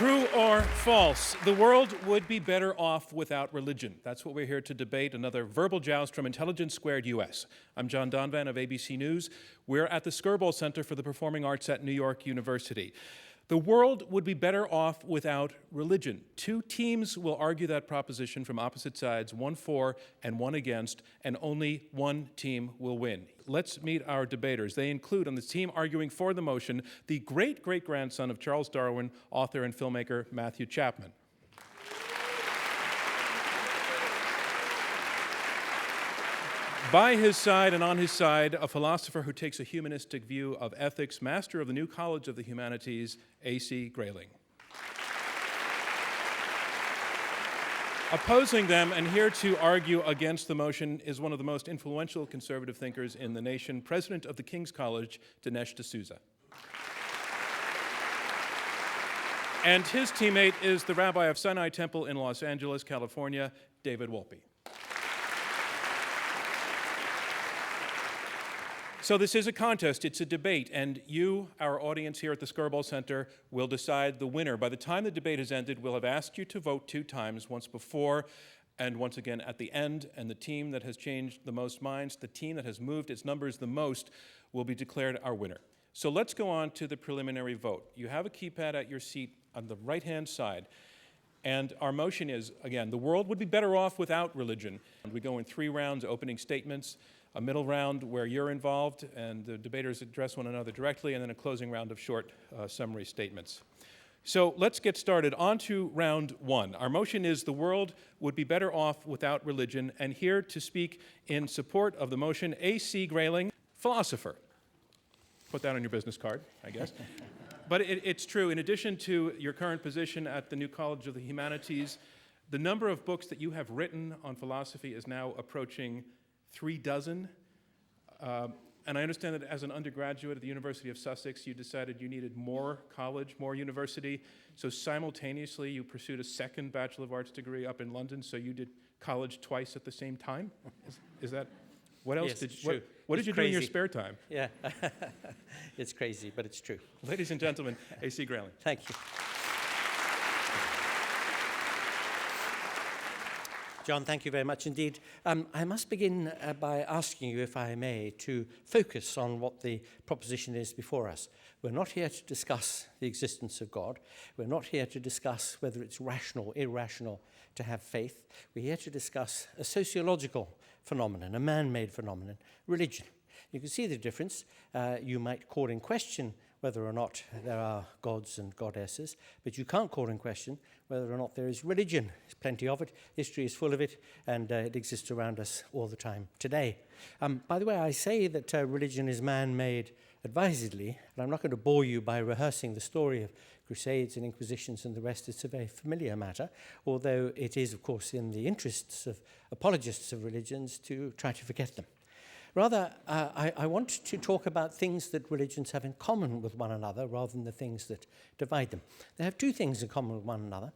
True or false? The world would be better off without religion. That's what we're here to debate, another verbal joust from Intelligence Squared US. I'm John Donvan of ABC News. We're at the Skirball Center for the Performing Arts at New York University. The world would be better off without religion. Two teams will argue that proposition from opposite sides, one for and one against, and only one team will win. Let's meet our debaters. They include, on the team arguing for the motion, the great-great-grandson of Charles Darwin, author and filmmaker Matthew Chapman. By his side and on his side, a philosopher who takes a humanistic view of ethics, master of the New College of the Humanities, A.C. Grayling. Opposing them and here to argue against the motion is one of the most influential conservative thinkers in the nation, President of the King's College, Dinesh D'Souza. And his teammate is the Rabbi of Sinai Temple in Los Angeles, California, David Wolpe. So this is a contest, it's a debate, and you, our audience here at the Skirball Center, will decide the winner. By the time the debate has ended, we'll have asked you to vote 2 times, once before and once again at the end, and the team that has changed the most minds, the team that has moved its numbers the most, will be declared our winner. So let's go on to the preliminary vote. You have a keypad at your seat on the right-hand side, and our motion is, again, the world would be better off without religion. And we go in 3 rounds, opening statements, a middle round where you're involved and the debaters address one another directly, and then a closing round of short summary statements. So let's get started. On to round 1. Our motion is the world would be better off without religion, and here to speak in support of the motion, A.C. Grayling, philosopher. Put that on your business card, I guess. But it's true. In addition to your current position at the New College of the Humanities, the number of books that you have written on philosophy is now approaching 3 dozen. And I understand that as an undergraduate at the University of Sussex, you decided you needed more college, more university. So simultaneously, you pursued a second Bachelor of Arts degree up in London, so you did college twice at the same time? Is that, what else yes, did you, what did you do in your spare time? Yeah, it's crazy, but it's true. Ladies and gentlemen, A.C. Grayling. Thank you. John, thank you very much indeed. I must begin by asking you, if I may, to focus on what the proposition is before us. We're not here to discuss the existence of God. We're not here to discuss whether it's rational or irrational to have faith. We're here to discuss a sociological phenomenon, a man-made phenomenon, religion. You can see the difference. You might call in question whether or not there are gods and goddesses, but you can't call in question whether or not there is religion. There's plenty of it, history is full of it, and it exists around us all the time today. By the way, I say that religion is man-made advisedly, and I'm not going to bore you by rehearsing the story of crusades and inquisitions and the rest. It's a very familiar matter, although it is, of course, in the interests of apologists of religions to try to forget them. Rather, I want to talk about things that religions have in common with one another rather than the things that divide them. They have 2 things in common with one another.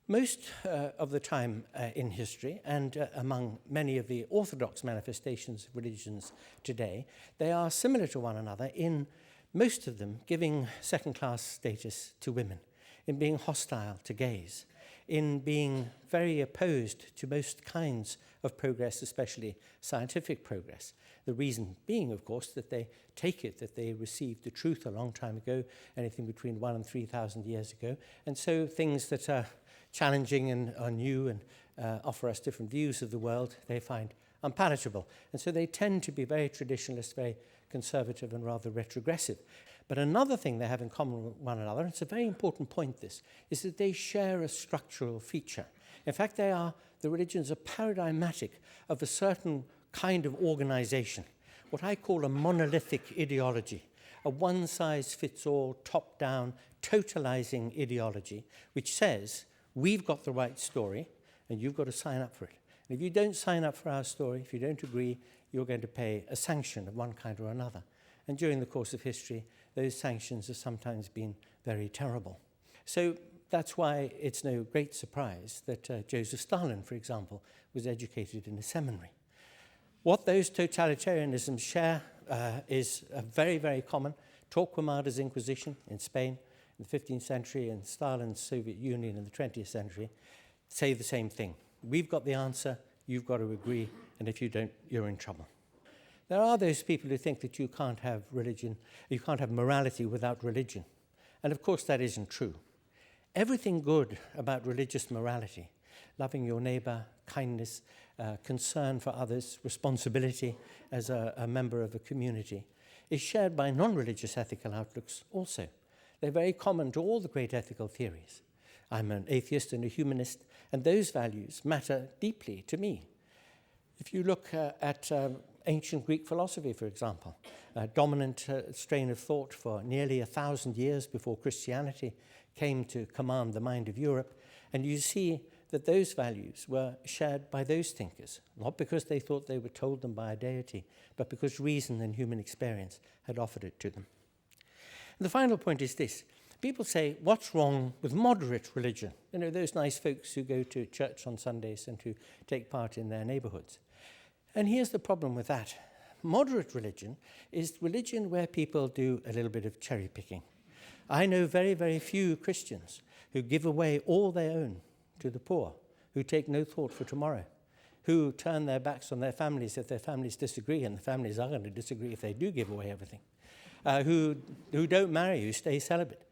Most of the time in history, and among many of the orthodox manifestations of religions today, they are similar to one another in most of them giving second-class status to women, in being hostile to gays, in being very opposed to most kinds of progress, especially scientific progress. The reason being, of course, that they take it that they received the truth a long time ago, anything between 1,000 and 3,000 years ago. And so things that are challenging and are new and offer us different views of the world, they find unpalatable. And so they tend to be very traditionalist, very conservative and rather retrogressive. But another thing they have in common with one another, and it's a very important point this, is that they share a structural feature. In fact, the religions are paradigmatic of a certain kind of organization, what I call a monolithic ideology, a one-size-fits-all, top-down, totalizing ideology, which says, we've got the right story, and you've got to sign up for it. And if you don't sign up for our story, if you don't agree, you're going to pay a sanction of one kind or another. And during the course of history, those sanctions have sometimes been very terrible. So that's why it's no great surprise that Joseph Stalin, for example, was educated in a seminary. What those totalitarianisms share is very, very common. Torquemada's Inquisition in Spain, in the 15th century and Stalin's Soviet Union in the 20th century say the same thing. We've got the answer, you've got to agree, and if you don't, you're in trouble. There are those people who think that you can't have religion, you can't have morality without religion. And of course that isn't true. Everything good about religious morality, loving your neighbor, kindness, concern for others, responsibility as a member of a community, is shared by non-religious ethical outlooks also. They're very common to all the great ethical theories. I'm an atheist and a humanist, and those values matter deeply to me. If you look at ancient Greek philosophy, for example, a dominant strain of thought for nearly 1,000 years before Christianity came to command the mind of Europe, and you see that those values were shared by those thinkers, not because they thought they were told them by a deity, but because reason and human experience had offered it to them. And the final point is this. People say, what's wrong with moderate religion? You know, those nice folks who go to church on Sundays and who take part in their neighborhoods. And here's the problem with that. Moderate religion is religion where people do a little bit of cherry picking. I know very, very few Christians who give away all they own to the poor, who take no thought for tomorrow, who turn their backs on their families if their families disagree, and the families are going to disagree if they do give away everything, who don't marry, who stay celibate.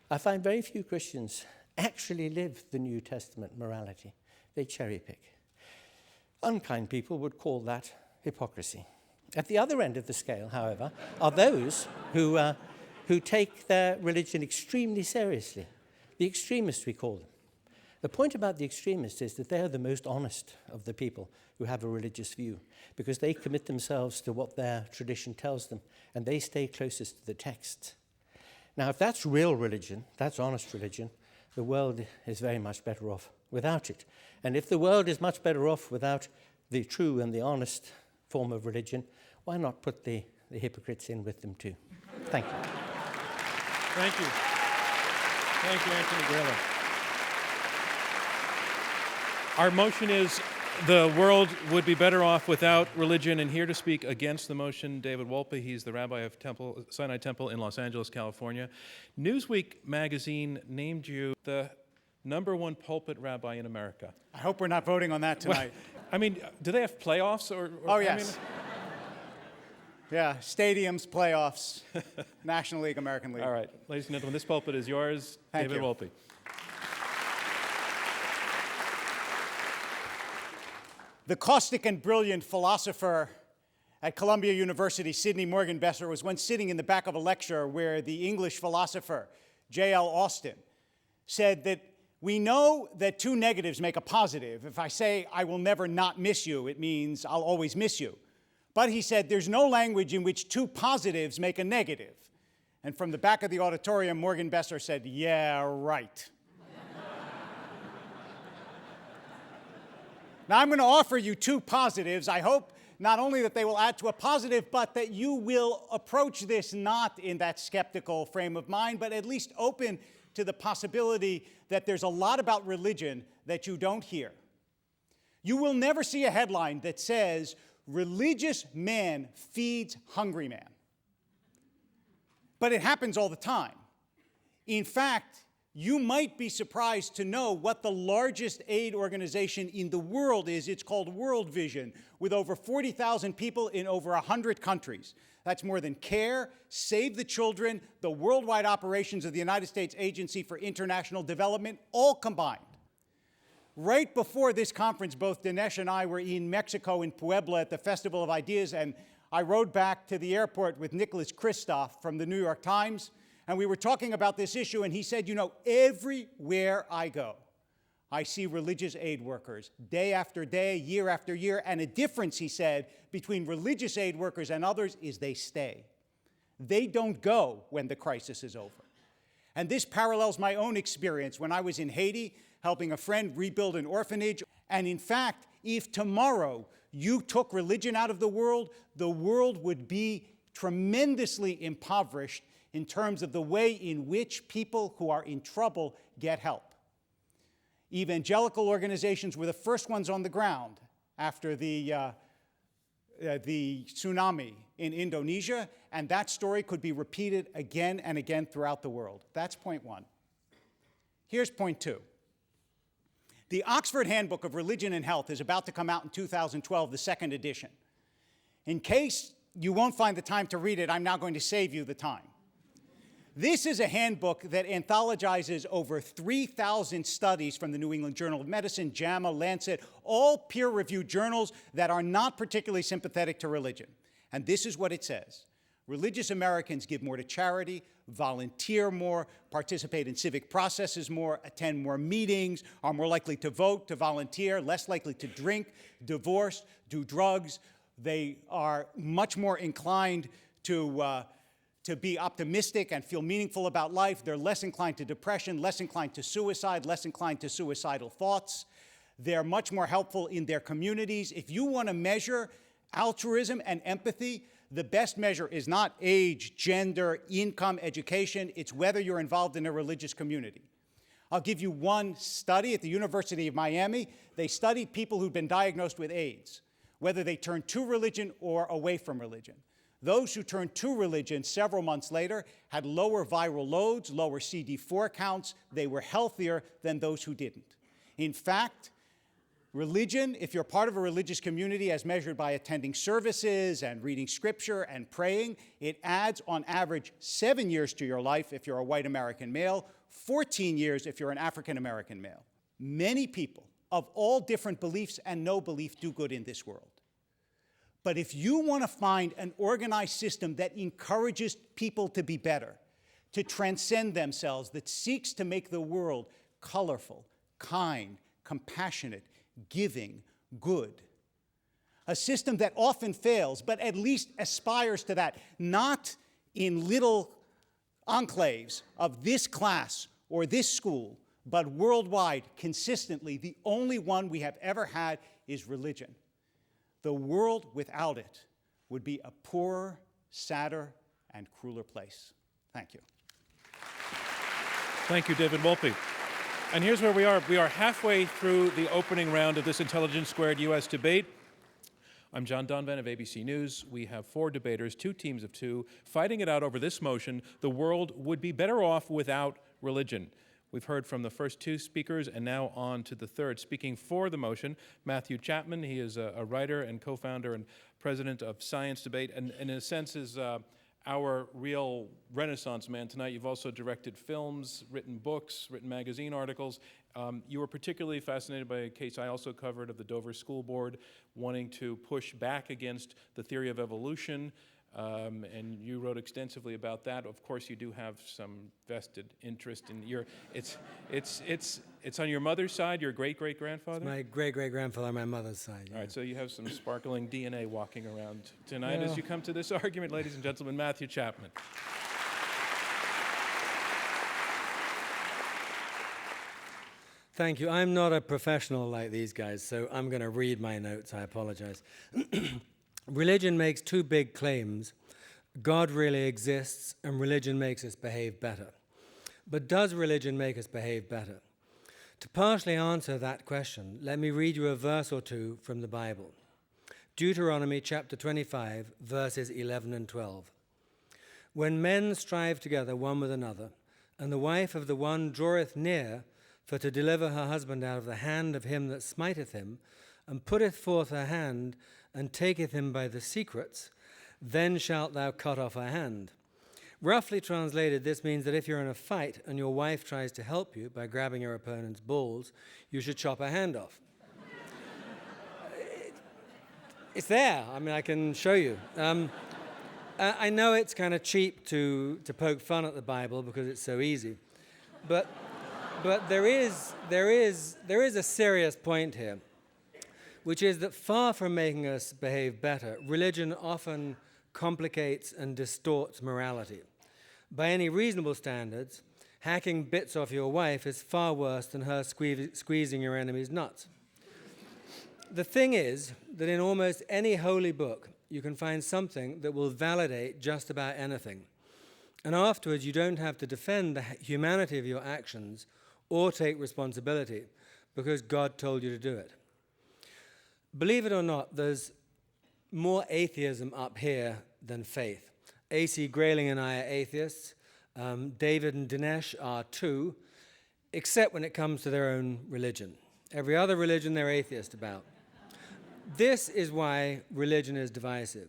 I find very few Christians actually live the New Testament morality. They cherry pick. Unkind people would call that hypocrisy. At the other end of the scale, however, are those who take their religion extremely seriously. The extremists, we call them. The point about the extremists is that they're the most honest of the people who have a religious view, because they commit themselves to what their tradition tells them, and they stay closest to the text. Now, if that's real religion, that's honest religion, the world is very much better off without it. And if the world is much better off without the true and the honest form of religion, why not put the hypocrites in with them too? Thank you. Thank you. Thank you, Anthony Grayling. Our motion is the world would be better off without religion, and here to speak against the motion, David Wolpe. He's the rabbi of Sinai Temple in Los Angeles, California. Newsweek magazine named you the #1 pulpit rabbi in America. I hope we're not voting on that tonight. Well, I mean, do they have playoffs? Oh, yes. I mean, yeah, stadiums, playoffs, National League, American League. all right, ladies and gentlemen, this pulpit is yours, Thank David you. Wolpe. The caustic and brilliant philosopher at Columbia University, Sidney Morgenbesser, was once sitting in the back of a lecture where the English philosopher, J.L. Austin, said that we know that two negatives make a positive. If I say, I will never not miss you, it means I'll always miss you. But he said, there's no language in which two positives make a negative. And from the back of the auditorium, Morgenbesser said, yeah, right. Now, I'm going to offer you two positives. I hope not only that they will add to a positive, but that you will approach this not in that skeptical frame of mind, but at least open to the possibility that there's a lot about religion that you don't hear. You will never see a headline that says, religious man feeds hungry man. But it happens all the time. In fact, you might be surprised to know what the largest aid organization in the world is. It's called World Vision, with over 40,000 people in over 100 countries. That's more than CARE, Save the Children, the worldwide operations of the United States Agency for International Development, all combined. Right before this conference, both Dinesh and I were in Mexico, in Puebla, at the Festival of Ideas, and I rode back to the airport with Nicholas Kristof from the New York Times, and we were talking about this issue, and he said, you know, everywhere I go, I see religious aid workers day after day, year after year, and a difference, he said, between religious aid workers and others is they stay. They don't go when the crisis is over. And this parallels my own experience when I was in Haiti helping a friend rebuild an orphanage. And in fact, if tomorrow you took religion out of the world would be tremendously impoverished in terms of the way in which people who are in trouble get help. Evangelical organizations were the first ones on the ground after the the tsunami in Indonesia, and that story could be repeated again and again throughout the world. That's point one. Here's point two. The Oxford Handbook of Religion and Health is about to come out in 2012, the second edition. In case you won't find the time to read it, I'm now going to save you the time. This is a handbook that anthologizes over 3,000 studies from the New England Journal of Medicine, JAMA, Lancet, all peer-reviewed journals that are not particularly sympathetic to religion. And this is what it says. Religious Americans give more to charity, volunteer more, participate in civic processes more, attend more meetings, are more likely to vote, to volunteer, less likely to drink, divorce, do drugs. They are much more inclined to be optimistic and feel meaningful about life. They're less inclined to depression, less inclined to suicide, less inclined to suicidal thoughts. They're much more helpful in their communities. If you want to measure altruism and empathy, the best measure is not age, gender, income, education. It's whether you're involved in a religious community. I'll give you one study at the University of Miami. They studied people who'd been diagnosed with AIDS, whether they turned to religion or away from religion. Those who turned to religion several months later had lower viral loads, lower CD4 counts. They were healthier than those who didn't. In fact, religion, if you're part of a religious community as measured by attending services and reading scripture and praying, it adds on average 7 years to your life if you're a white American male, 14 years if you're an African American male. Many people of all different beliefs and no belief do good in this world. But if you want to find an organized system that encourages people to be better, to transcend themselves, that seeks to make the world colorful, kind, compassionate, giving, good, a system that often fails, but at least aspires to that, not in little enclaves of this class or this school, but worldwide, consistently, the only one we have ever had is religion. The world without it would be a poorer, sadder, and crueler place. Thank you. Thank you, David Wolpe. And here's where we are. We are halfway through the opening round of this Intelligence Squared U.S. debate. I'm John Donvan of ABC News. We have 4 debaters, 2 teams of 2, fighting it out over this motion: the world would be better off without religion. We've heard from the first 2 speakers, and now on to the third. Speaking for the motion, Matthew Chapman. He is a writer and co-founder and president of Science Debate, and in a sense is our real Renaissance man tonight. You've also directed films, written books, written magazine articles. You were particularly fascinated by a case I also covered of the Dover School Board wanting to push back against the theory of evolution. And you wrote extensively about that. Of course, you do have some vested interest in your. It's on your mother's side. Your great-great-grandfather. It's my great-great-grandfather on my mother's side. All right, so you have some sparkling DNA walking around tonight as you come to this argument, ladies and gentlemen. Matthew Chapman. Thank you. I'm not a professional like these guys, so I'm going to read my notes. I apologize. Religion makes 2 big claims. God really exists, and religion makes us behave better. But does religion make us behave better? To partially answer that question, let me read you a verse or 2 from the Bible. Deuteronomy chapter 25, verses 11 and 12. When men strive together one with another, and the wife of the one draweth near for to deliver her husband out of the hand of him that smiteth him, and putteth forth her hand, and taketh him by the secrets, then shalt thou cut off her hand. Roughly translated, this means that if you're in a fight and your wife tries to help you by grabbing your opponent's balls, you should chop her hand off. It's there. I mean, I can show you. I know it's kind of cheap to poke fun at the Bible because it's so easy, but there is a serious point here, which is that far from making us behave better, religion often complicates and distorts morality. By any reasonable standards, hacking bits off your wife is far worse than her squeezing your enemy's nuts. The thing is that in almost any holy book, you can find something that will validate just about anything. And afterwards, you don't have to defend the humanity of your actions or take responsibility because God told you to do it. Believe it or not, there's more atheism up here than faith. A.C. Grayling and I are atheists. David and Dinesh are too, except when it comes to their own religion. Every other religion they're atheist about. This is why religion is divisive.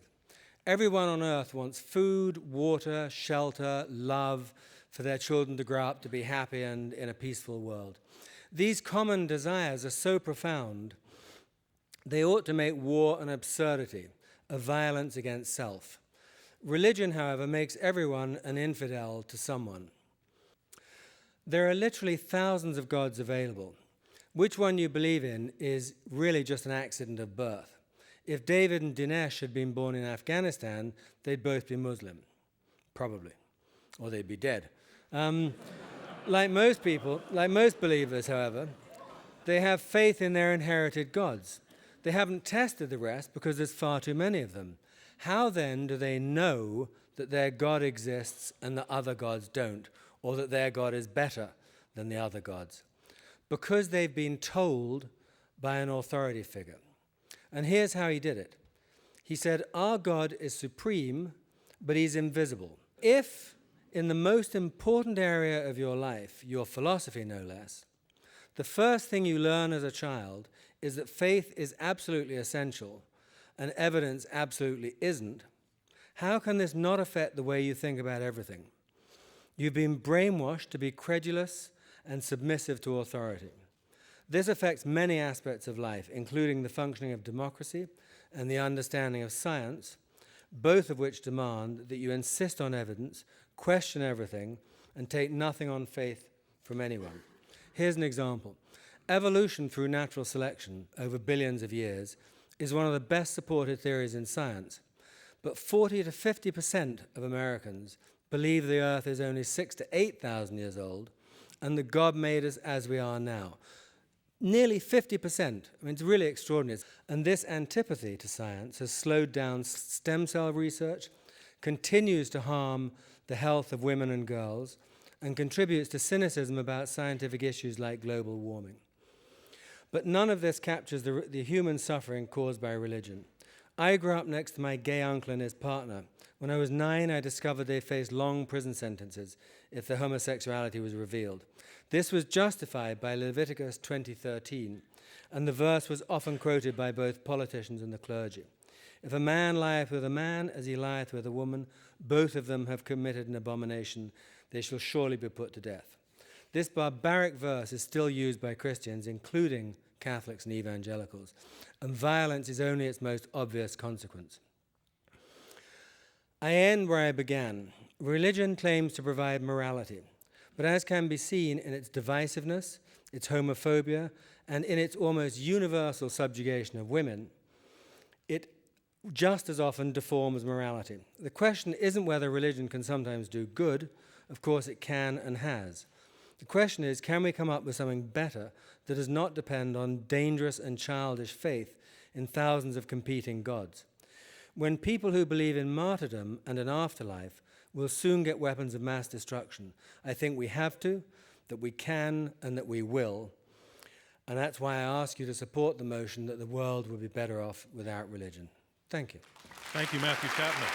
Everyone on earth wants food, water, shelter, love for their children to grow up to be happy and in a peaceful world. These common desires are so profound, they ought to make war an absurdity, a violence against self. Religion, however, makes everyone an infidel to someone. There are literally thousands of gods available. Which one you believe in is really just an accident of birth. If David and Dinesh had been born in Afghanistan, they'd both be Muslim, probably, or they'd be dead. Like most people, like most believers, however, they have faith in their inherited gods. They haven't tested the rest because there's far too many of them. How then do they know that their God exists and the other gods don't, or that their God is better than the other gods? Because they've been told by an authority figure. And here's how he did it. He said, our God is supreme, but he's invisible. If, in the most important area of your life, your philosophy no less, the first thing you learn as a child is that faith is absolutely essential and evidence absolutely isn't, how can this not affect the way you think about everything? You've been brainwashed to be credulous and submissive to authority. This affects many aspects of life, including the functioning of democracy and the understanding of science, both of which demand that you insist on evidence, question everything, and take nothing on faith from anyone. Here's an example. Evolution through natural selection over billions of years is one of the best supported theories in science, but 40 to 50% of Americans believe the Earth is only 6,000 to 8,000 years old and that God made us as we are now. Nearly 50%. I mean, it's really extraordinary. And this antipathy to science has slowed down stem cell research, continues to harm the health of women and girls, and contributes to cynicism about scientific issues like global warming. But none of this captures the human suffering caused by religion. I grew up next to my gay uncle and his partner. When I was 9, I discovered they faced long prison sentences if their homosexuality was revealed. This was justified by Leviticus 20:13, and the verse was often quoted by both politicians and the clergy. If a man lieth with a man as he lieth with a woman, both of them have committed an abomination. They shall surely be put to death. This barbaric verse is still used by Christians, including Catholics and evangelicals, and violence is only its most obvious consequence. I end where I began. Religion claims to provide morality, but as can be seen in its divisiveness, its homophobia, and in its almost universal subjugation of women, it just as often deforms morality. The question isn't whether religion can sometimes do good. Of course it can and has. The question is, can we come up with something better that does not depend on dangerous and childish faith in thousands of competing gods? When people who believe in martyrdom and an afterlife will soon get weapons of mass destruction, I think we have to, that we can, and that we will. And that's why I ask you to support the motion that the world would be better off without religion. Thank you. Thank you, Matthew Chapman.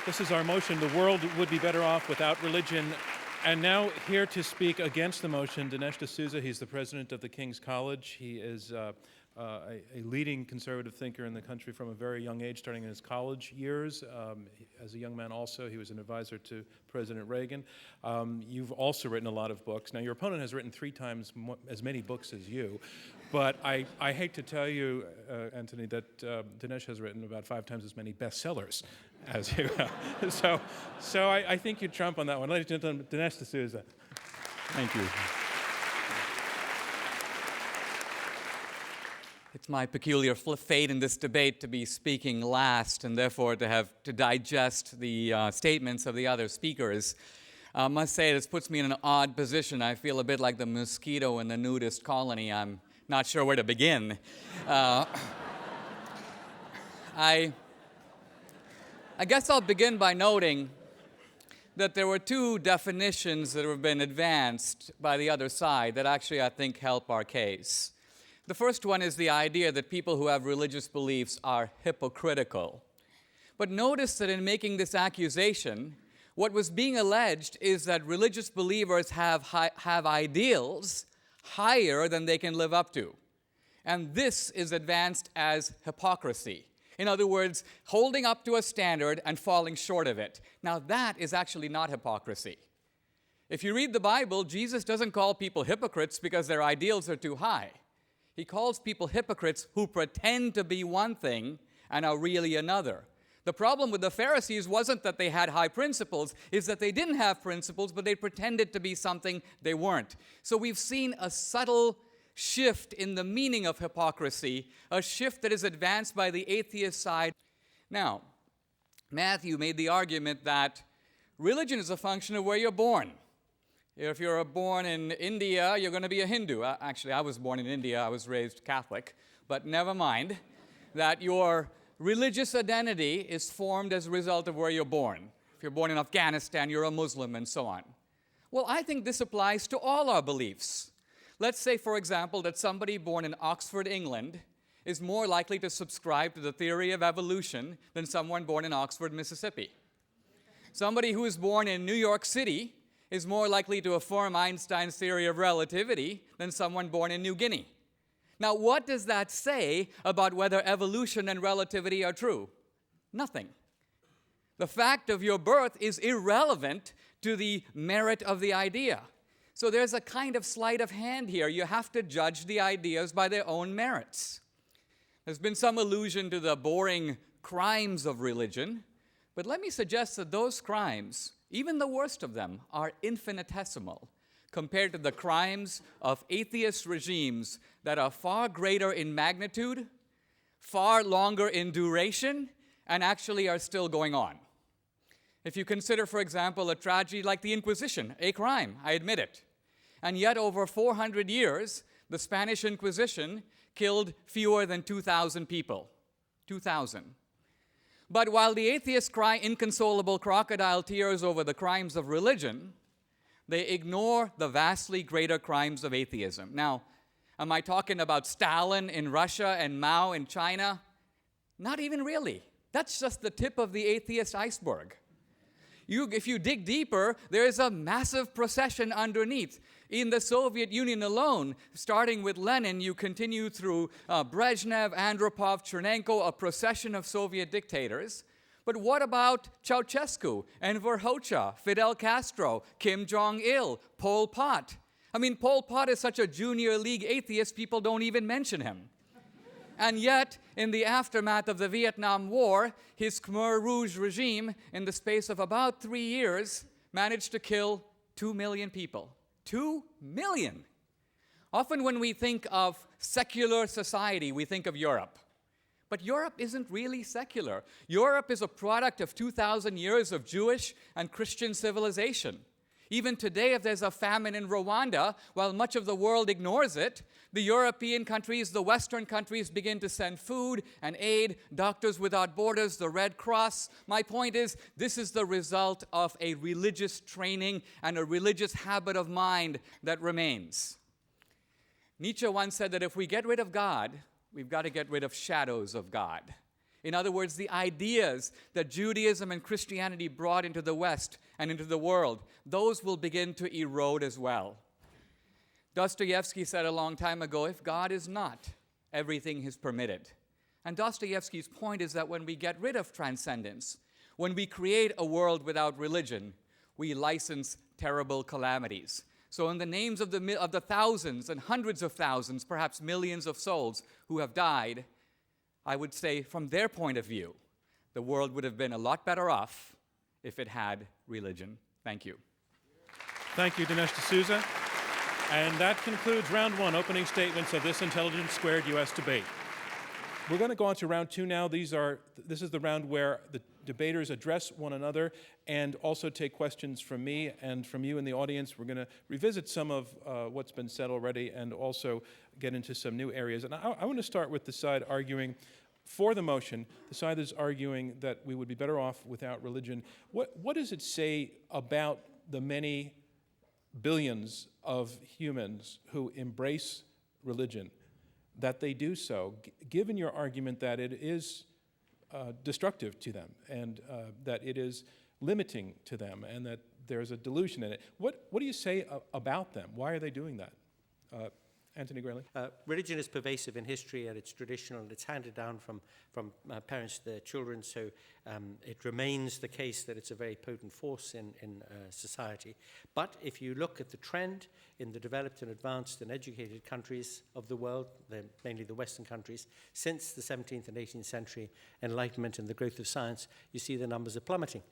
This is our motion, the world would be better off without religion. And now here to speak against the motion, Dinesh D'Souza. He's the president of the King's College. He is a leading conservative thinker in the country from a very young age, starting in his college years. As a young man also, he was an advisor to President Reagan. You've also written a lot of books. Now, your opponent has written 3 times as many books as you, but I hate to tell you, Anthony, that Dinesh has written about 5 times as many bestsellers as you have. So I think you trump on that one. Ladies and gentlemen, Dinesh D'Souza. Thank you. It's my peculiar fate in this debate to be speaking last and therefore to have to digest the statements of the other speakers. I must say this puts me in an odd position. I feel a bit like the mosquito in the nudist colony. I'm not sure where to begin. I guess I'll begin by noting that there were 2 definitions that have been advanced by the other side that actually I think help our case. The first one is the idea that people who have religious beliefs are hypocritical. But notice that in making this accusation, what was being alleged is that religious believers have ideals higher than they can live up to. And this is advanced as hypocrisy. In other words, holding up to a standard and falling short of it. Now that is actually not hypocrisy. If you read the Bible, Jesus doesn't call people hypocrites because their ideals are too high. He calls people hypocrites who pretend to be one thing and are really another. The problem with the Pharisees wasn't that they had high principles, is that they didn't have principles, but they pretended to be something they weren't. So we've seen a subtle shift in the meaning of hypocrisy, a shift that is advanced by the atheist side. Now, Matthew made the argument that religion is a function of where you're born. If you're born in India, you're going to be a Hindu. Actually, I was born in India. I was raised Catholic. But never mind that your religious identity is formed as a result of where you're born. If you're born in Afghanistan, you're a Muslim, and so on. Well, I think this applies to all our beliefs. Let's say, for example, that somebody born in Oxford, England, is more likely to subscribe to the theory of evolution than someone born in Oxford, Mississippi. Somebody who is born in New York City is more likely to affirm Einstein's theory of relativity than someone born in New Guinea. Now, what does that say about whether evolution and relativity are true? Nothing. The fact of your birth is irrelevant to the merit of the idea. So there's a kind of sleight of hand here. You have to judge the ideas by their own merits. There's been some allusion to the boring crimes of religion, but let me suggest that those crimes, even the worst of them, are infinitesimal compared to the crimes of atheist regimes that are far greater in magnitude, far longer in duration, and actually are still going on. If you consider, for example, a tragedy like the Inquisition, a crime, I admit it, and yet over 400 years, the Spanish Inquisition killed fewer than 2,000 people. 2,000. But while the atheists cry inconsolable crocodile tears over the crimes of religion, they ignore the vastly greater crimes of atheism. Now, am I talking about Stalin in Russia and Mao in China? Not even really. That's just the tip of the atheist iceberg. If you dig deeper, there is a massive procession underneath. In the Soviet Union alone, starting with Lenin, you continue through Brezhnev, Andropov, Chernenko, a procession of Soviet dictators. But what about Ceausescu, Enver Hoxha, Fidel Castro, Kim Jong-il, Pol Pot? I mean, Pol Pot is such a junior league atheist, people don't even mention him. And yet, in the aftermath of the Vietnam War, his Khmer Rouge regime, in the space of about 3 years, managed to kill 2 million people. 2 million! Often when we think of secular society, we think of Europe. But Europe isn't really secular. Europe is a product of 2,000 years of Jewish and Christian civilization. Even today, if there's a famine in Rwanda, while much of the world ignores it, the European countries, the Western countries begin to send food and aid, Doctors Without Borders, the Red Cross. My point is, this is the result of a religious training and a religious habit of mind that remains. Nietzsche once said that if we get rid of God, we've got to get rid of shadows of God. In other words, the ideas that Judaism and Christianity brought into the West and into the world, those will begin to erode as well. Dostoevsky said a long time ago, if God is not, everything is permitted. And Dostoevsky's point is that when we get rid of transcendence, when we create a world without religion, we license terrible calamities. So in the names of the thousands and hundreds of thousands, perhaps millions of souls who have died, I would say from their point of view, the world would have been a lot better off if it had religion. Thank you. Thank you, Dinesh D'Souza. And that concludes round one, opening statements of this Intelligence Squared U.S. debate. We're going to go on to round two now. This is the round where the debaters address one another and also take questions from me and from you in the audience. We're going to revisit some of what's been said already and also get into some new areas. And I want to start with the side arguing for the motion, the side that's arguing that we would be better off without religion. What does it say about the many billions of humans who embrace religion that they do so, given your argument that it is destructive to them and that it is limiting to them and that there's a delusion in it. What do you say about them? Why are they doing that? Anthony Grayling? Religion is pervasive in history, and it's traditional, and it's handed down from parents to their children, so it remains the case that it's a very potent force in society. But if you look at the trend in the developed and advanced and educated countries of the world, mainly the Western countries, since the 17th and 18th century Enlightenment and the growth of science, you see the numbers are plummeting.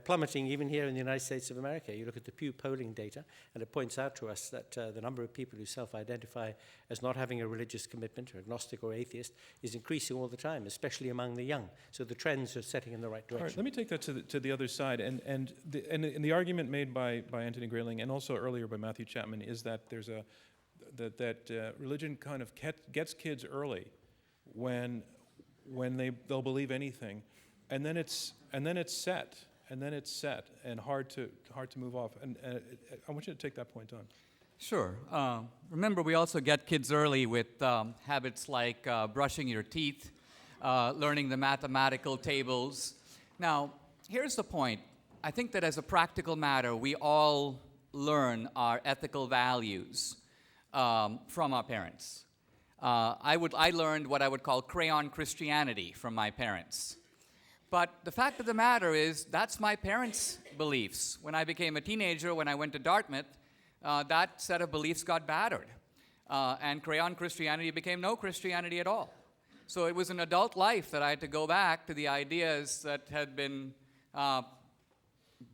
Plummeting even here in the United States of America. You look at the Pew polling data, and it points out to us that the number of people who self-identify as not having a religious commitment, or agnostic or atheist, is increasing all the time, especially among the young. So the trends are setting in the right direction. All right, let me take that to the other side. And the argument made by Anthony Grayling and also earlier by Matthew Chapman is that there's that religion kind of gets kids early when they'll believe anything, and then it's set and hard to move off. And I want you to take that point on. Sure. Remember, we also get kids early with habits like brushing your teeth, learning the mathematical tables. Now, here's the point. I think that as a practical matter, we all learn our ethical values from our parents. I learned what I would call crayon Christianity from my parents. But the fact of the matter is, that's my parents' beliefs. When I became a teenager, when I went to Dartmouth, that set of beliefs got battered. And crayon Christianity became no Christianity at all. So it was an adult life that I had to go back to the ideas that had been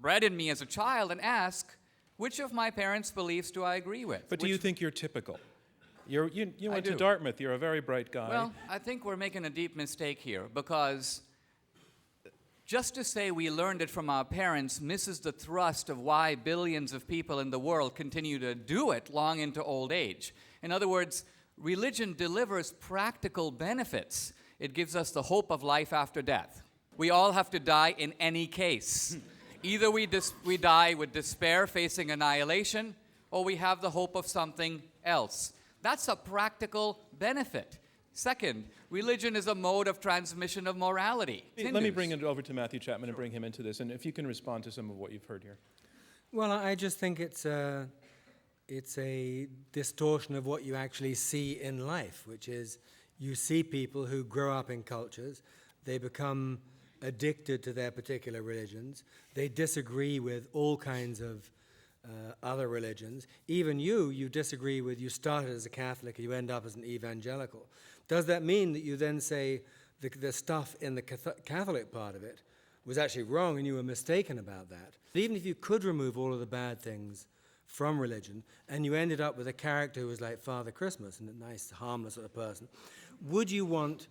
bred in me as a child and ask, which of my parents' beliefs do I agree with? But do you think you're typical? You went to Dartmouth. You're a very bright guy. Well, I think we're making a deep mistake here, because just to say we learned it from our parents misses the thrust of why billions of people in the world continue to do it long into old age. In other words, religion delivers practical benefits. It gives us the hope of life after death. We all have to die in any case. Either we die with despair facing annihilation, or we have the hope of something else. That's a practical benefit. Second, religion is a mode of transmission of morality. Let me bring it over to Matthew Chapman and bring him into this, and if you can respond to some of what you've heard here. Well, I just think it's a distortion of what you actually see in life, which is you see people who grow up in cultures, they become addicted to their particular religions, they disagree with all kinds of other religions. Even you disagree with, you started as a Catholic, you end up as an evangelical. Does that mean that you then say the stuff in the Catholic part of it was actually wrong and you were mistaken about that? Even if you could remove all of the bad things from religion and you ended up with a character who was like Father Christmas and a nice, harmless sort of person, would you want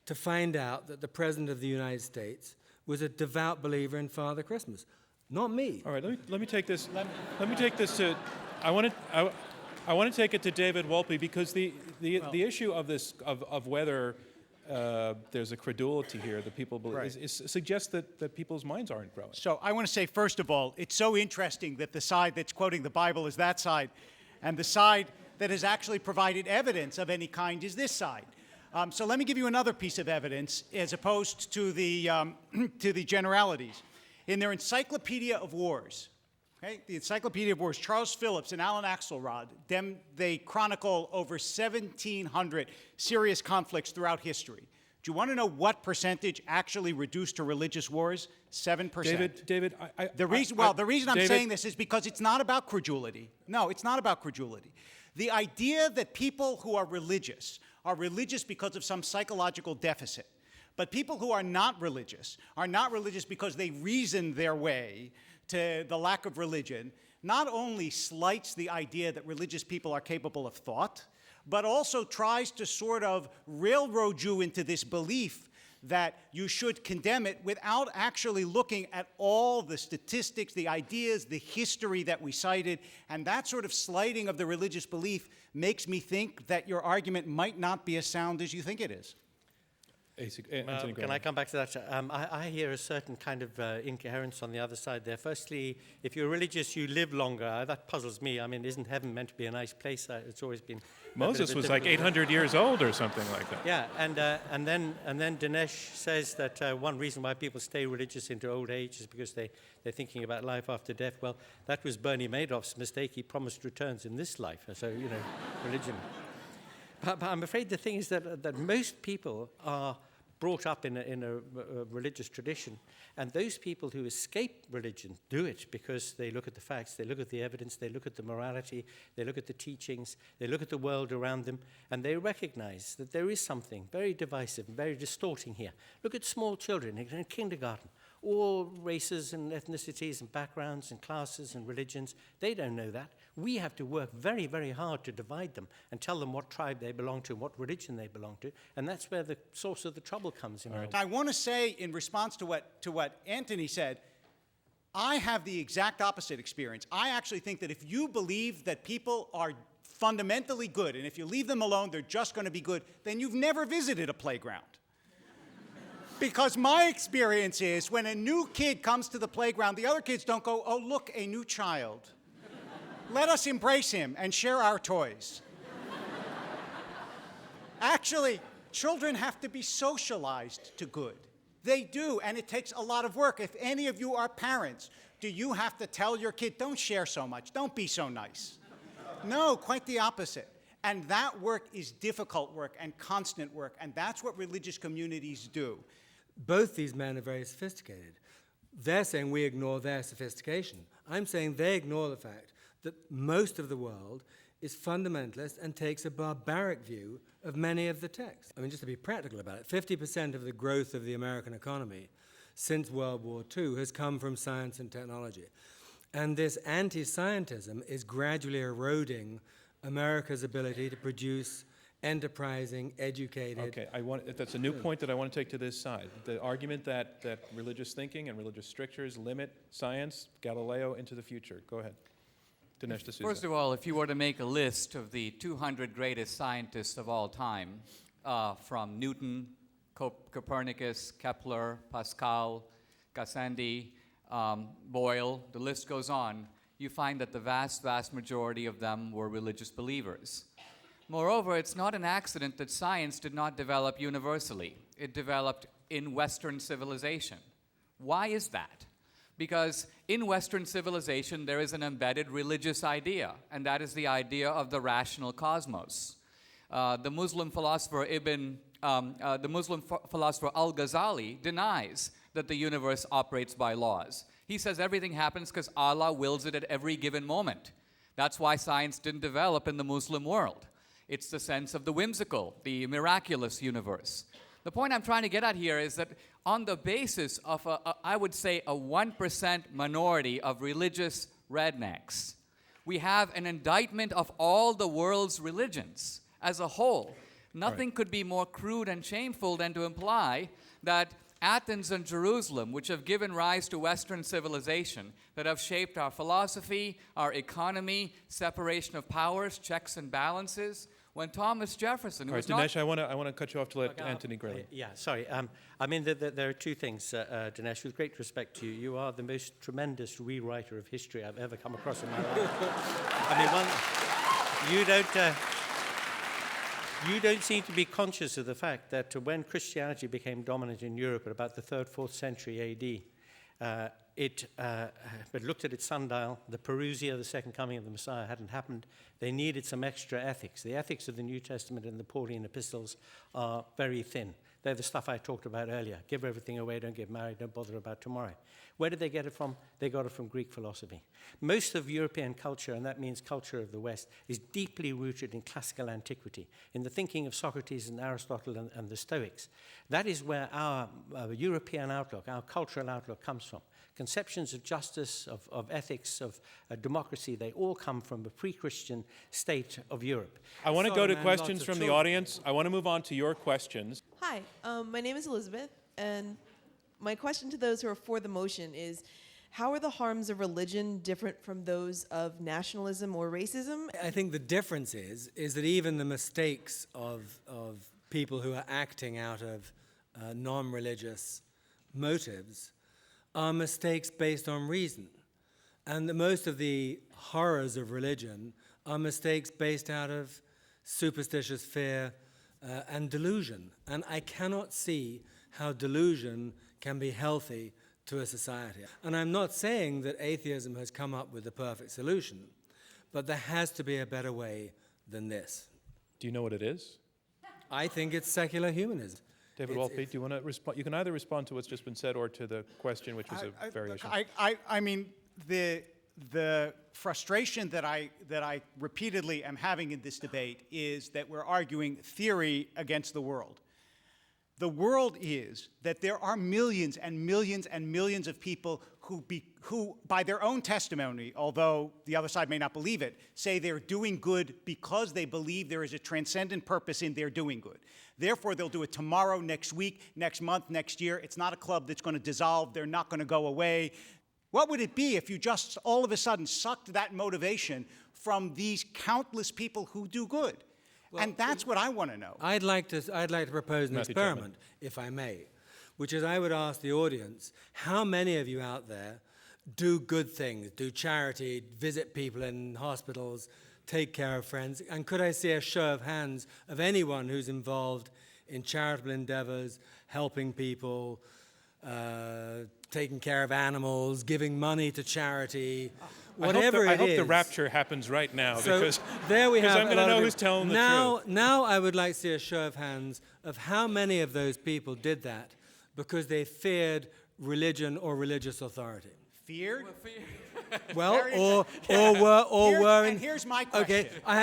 to find out that the President of the United States was a devout believer in Father Christmas? Not me. All right, let me take this. Let me take this to. I want to take it to David Wolpe, because the issue of this of whether there's a credulity here that people believe Right. suggests that people's minds aren't growing. So I want to say, first of all, it's so interesting that the side that's quoting the Bible is that side, and the side that has actually provided evidence of any kind is this side. So let me give you another piece of evidence as opposed to the generalities. In their Encyclopedia of Wars, okay, the Encyclopedia of Wars, Charles Phillips and Alan Axelrod, they chronicle over 1,700 serious conflicts throughout history. Do you want to know what percentage actually reduced to religious wars? 7%. David, the reason I'm saying this is because it's not about credulity. No, it's not about credulity. The idea that people who are religious because of some psychological deficit. But people who are not religious because they reason their way to the lack of religion, not only slights the idea that religious people are capable of thought, but also tries to sort of railroad you into this belief that you should condemn it without actually looking at all the statistics, the ideas, the history that we cited. And that sort of slighting of the religious belief makes me think that your argument might not be as sound as you think it is. Anthony Can Grayling. I come back to that? I hear a certain kind of incoherence on the other side there. Firstly, if you're religious, you live longer. That puzzles me. I mean, isn't heaven meant to be a nice place? It's always been... Moses was like 800 years old or something like that. Yeah, and then Dinesh says that one reason why people stay religious into old age is because they're thinking about life after death. Well, that was Bernie Madoff's mistake. He promised returns in this life. So, religion... But I'm afraid the thing is that most people are brought up in a religious tradition, and those people who escape religion do it because they look at the facts, they look at the evidence, they look at the morality, they look at the teachings, they look at the world around them, and they recognize that there is something very divisive and very distorting here. Look at small children in kindergarten. All races and ethnicities and backgrounds and classes and religions, they don't know that. We have to work very, very hard to divide them and tell them what tribe they belong to and what religion they belong to, and that's where the source of the trouble comes in. I want to say, in response to what Anthony said, I have the exact opposite experience. I actually think that if you believe that people are fundamentally good, and if you leave them alone, they're just going to be good, then you've never visited a playground. Because my experience is when a new kid comes to the playground, the other kids don't go, oh, look, a new child. Let us embrace him and share our toys. Actually, children have to be socialized to good. They do, and it takes a lot of work. If any of you are parents, do you have to tell your kid, don't share so much, don't be so nice? No, quite the opposite. And that work is difficult work and constant work, and that's what religious communities do. Both these men are very sophisticated. They're saying we ignore their sophistication. I'm saying they ignore the fact that most of the world is fundamentalist and takes a barbaric view of many of the texts. I mean, just to be practical about it, 50% of the growth of the American economy since World War II has come from science and technology. And this anti-scientism is gradually eroding America's ability to produce enterprising, educated... Okay, that's a new point that I want to take to this side. The argument that religious thinking and religious strictures limit science, Galileo, into the future. Go ahead. Dinesh D'Souza. First of all, if you were to make a list of the 200 greatest scientists of all time, from Newton, Copernicus, Kepler, Pascal, Gassendi, Boyle, the list goes on, you find that the vast, vast majority of them were religious believers. Moreover, it's not an accident that science did not develop universally. It developed in Western civilization. Why is that? Because in Western civilization, there is an embedded religious idea, and that is the idea of the rational cosmos. The Muslim philosopher Al-Ghazali denies that the universe operates by laws. He says everything happens because Allah wills it at every given moment. That's why science didn't develop in the Muslim world. It's the sense of the whimsical, the miraculous universe. The point I'm trying to get at here is that on the basis of, I would say, a 1% minority of religious rednecks, we have an indictment of all the world's religions as a whole. Nothing could be more crude and shameful than to imply that Athens and Jerusalem, which have given rise to Western civilization, that have shaped our philosophy, our economy, separation of powers, checks and balances, when Thomas Jefferson, who All right, was not... Dinesh, I want to cut you off to let Anthony Grayling. Sorry. I mean, there are two things, Dinesh. With great respect to you, you are the most tremendous rewriter of history I've ever come across in my life. I mean, you don't seem to be conscious of the fact that when Christianity became dominant in Europe at about the 3rd, 4th century AD, it looked at its sundial. The parousia, the second coming of the Messiah, hadn't happened. They needed some extra ethics. The ethics of the New Testament and the Pauline epistles are very thin. They're the stuff I talked about earlier. Give everything away, don't get married, don't bother about tomorrow. Where did they get it from? They got it from Greek philosophy. Most of European culture, and that means culture of the West, is deeply rooted in classical antiquity, in the thinking of Socrates and Aristotle and the Stoics. That is where our European outlook, our cultural outlook comes from. Conceptions of justice, of ethics, of democracy, they all come from the pre-Christian state of Europe. I want to go to questions from the audience. I want to move on to your questions. Hi, my name is Elizabeth, and my question to those who are for the motion is, how are the harms of religion different from those of nationalism or racism? I think the difference is that even the mistakes of people who are acting out of non-religious motives are mistakes based on reason. And that most of the horrors of religion are mistakes based out of superstitious fear and delusion. And I cannot see how delusion can be healthy to a society. And I'm not saying that atheism has come up with the perfect solution, but there has to be a better way than this. Do you know what it is? I think it's secular humanism. David Wolpe, do you want to respond? You can either respond to what's just been said or to the question, which was a variation. I mean, the frustration that I repeatedly am having in this debate is that we're arguing theory against the world. The world is that there are millions and millions and millions of people who, by their own testimony, although the other side may not believe it, say they're doing good because they believe there is a transcendent purpose in their doing good. Therefore, they'll do it tomorrow, next week, next month, next year. It's not a club that's going to dissolve. They're not going to go away. What would it be if you just all of a sudden sucked that motivation from these countless people who do good? Well, and that's what I want to know. I'd like to propose an Matthew experiment, Chapman. if I may, which is I would ask the audience, how many of you out there do good things, do charity, visit people in hospitals, take care of friends? And could I see a show of hands of anyone who's involved in charitable endeavors, helping people, taking care of animals, giving money to charity, whatever I it hope is. the rapture happens right now, So because there we have I'm going to know who's telling the truth. Now I would like to see a show of hands of how many of those people did that because they feared religion or religious authority. Feared? Well, or were in. And here's my question. Okay, I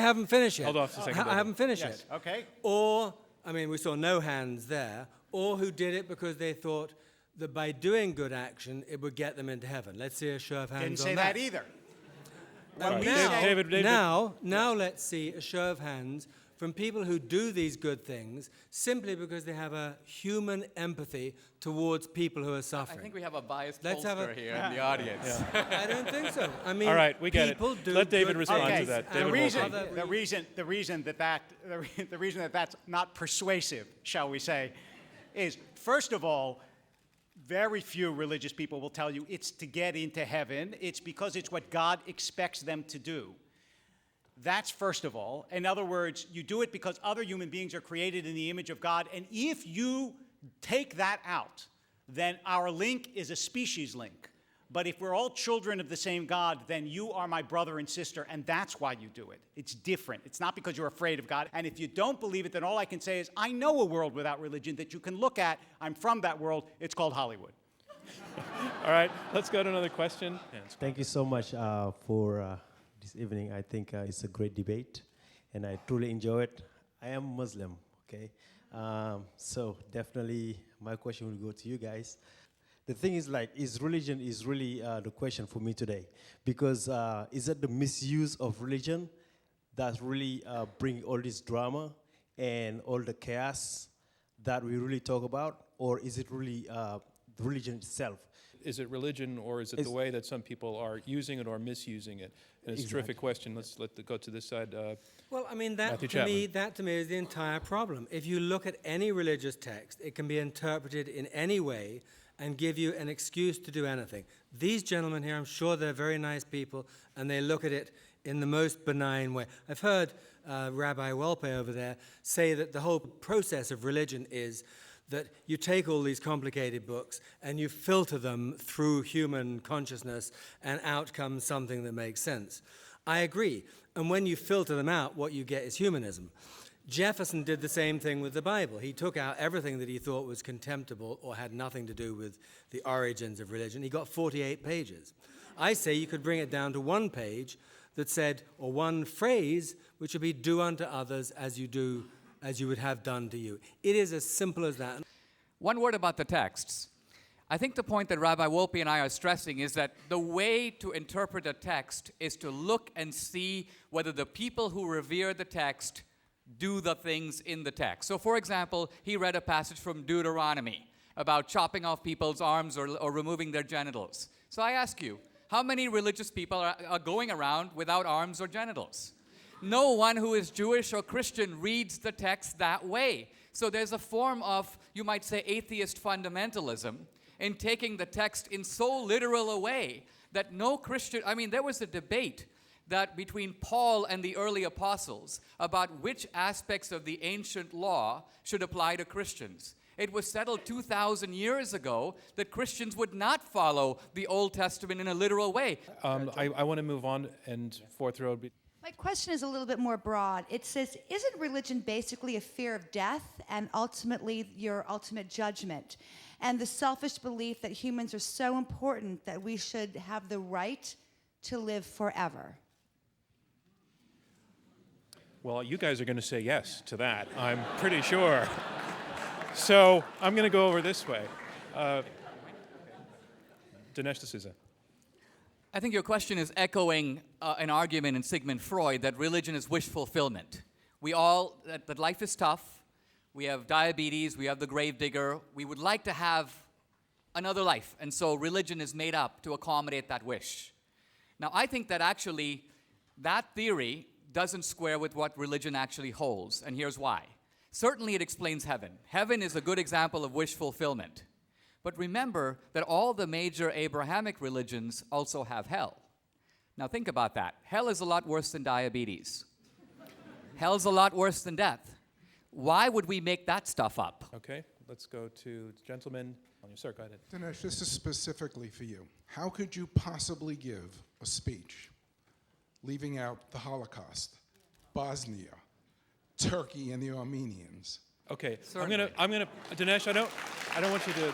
haven't finished yet. Hold on a second, I haven't finished Yes, yet. okay. Or, I mean, we saw no hands there. Or who did it because they thought that by doing good action, it would get them into heaven. Let's see a show of hands Didn't on say that either. Right. we Now, say- David, now let's see a show of hands from people who do these good things simply because they have a human empathy towards people who are I suffering. think we have a biased Let's have pollster here in the audience. I don't think so. I mean, All right, we get it. people do Let David good respond to things, that. and David Wolpe. The reason that that's not persuasive, shall we say, is first of all, very few religious people will tell you it's to get into heaven. It's because it's what God expects them to do. That's first of all. In other words, you do it because other human beings are created in the image of God. And if you take that out, then our link is a species link. But if we're all children of the same God, then you are my brother and sister, and that's why you do it. It's different. It's not because you're afraid of God. And if you don't believe it, then all I can say is, I know a world without religion that you can look at. I'm from that world. It's called Hollywood. All right, let's go to another question. Thank you so much for this evening. I think it's a great debate, and I truly enjoy it. I am Muslim, okay? So definitely my question will go to you guys. The thing is, is religion is really the question for me today, because is it the misuse of religion that really bring all this drama and all the chaos that we really talk about, or is it really religion itself? Is it religion, or is it the way that some people are using it or misusing it? And it's a terrific question. Let's go to this side. Well, I mean, that Matthew to me is the entire problem. If you look at any religious text, it can be interpreted in any way and give you an excuse to do anything. These gentlemen here, I'm sure they're very nice people, and they look at it in the most benign way. I've heard Rabbi Wolpe over there say that the whole process of religion is that you take all these complicated books and you filter them through human consciousness, and out comes something that makes sense. I agree. And when you filter them out, what you get is humanism. Jefferson did the same thing with the Bible. He took out everything that he thought was contemptible or had nothing to do with the origins of religion. He got 48 pages. I say you could bring it down to one page that said, or one phrase, which would be do unto others as you would have done to you. It is as simple as that. One word about the texts. I think the point that Rabbi Wolpe and I are stressing is that the way to interpret a text is to look and see whether the people who revere the text do the things in the text. So, for example, he read a passage from Deuteronomy about chopping off people's arms or removing their genitals. So I ask you, how many religious people are going around without arms or genitals? No one who is Jewish or Christian reads the text that way. So there's a form of, you might say, atheist fundamentalism in taking the text in so literal a way that no Christian, I mean, there was a debate that between Paul and the early apostles about which aspects of the ancient law should apply to Christians. It was settled 2,000 years ago that Christians would not follow the Old Testament in a literal way. I want to move on, and fourth row. My question is a little bit more broad. It says, isn't religion basically a fear of death and ultimately your ultimate judgment? And the selfish belief that humans are so important that we should have the right to live forever? Well, you guys are going to say yes to that, I'm pretty sure. So I'm going to go over this way. Dinesh D'Souza. I think your question is echoing an argument in Sigmund Freud that religion is wish fulfillment. That life is tough. We have diabetes. We have the grave digger. We would like to have another life. And so religion is made up to accommodate that wish. Now, I think that actually that theory doesn't square with what religion actually holds. And here's why. Certainly it explains heaven. Heaven is a good example of wish fulfillment. But remember that all the major Abrahamic religions also have hell. Now think about that. Hell is a lot worse than diabetes. Hell's a lot worse than death. Why would we make that stuff up? Okay, let's go to the gentleman on your sir. Go ahead. Dinesh, this is specifically for you. How could you possibly give a speech leaving out the Holocaust, Bosnia, Turkey, and the Armenians? Okay, Certainly. I'm gonna, Dinesh, I don't want you to.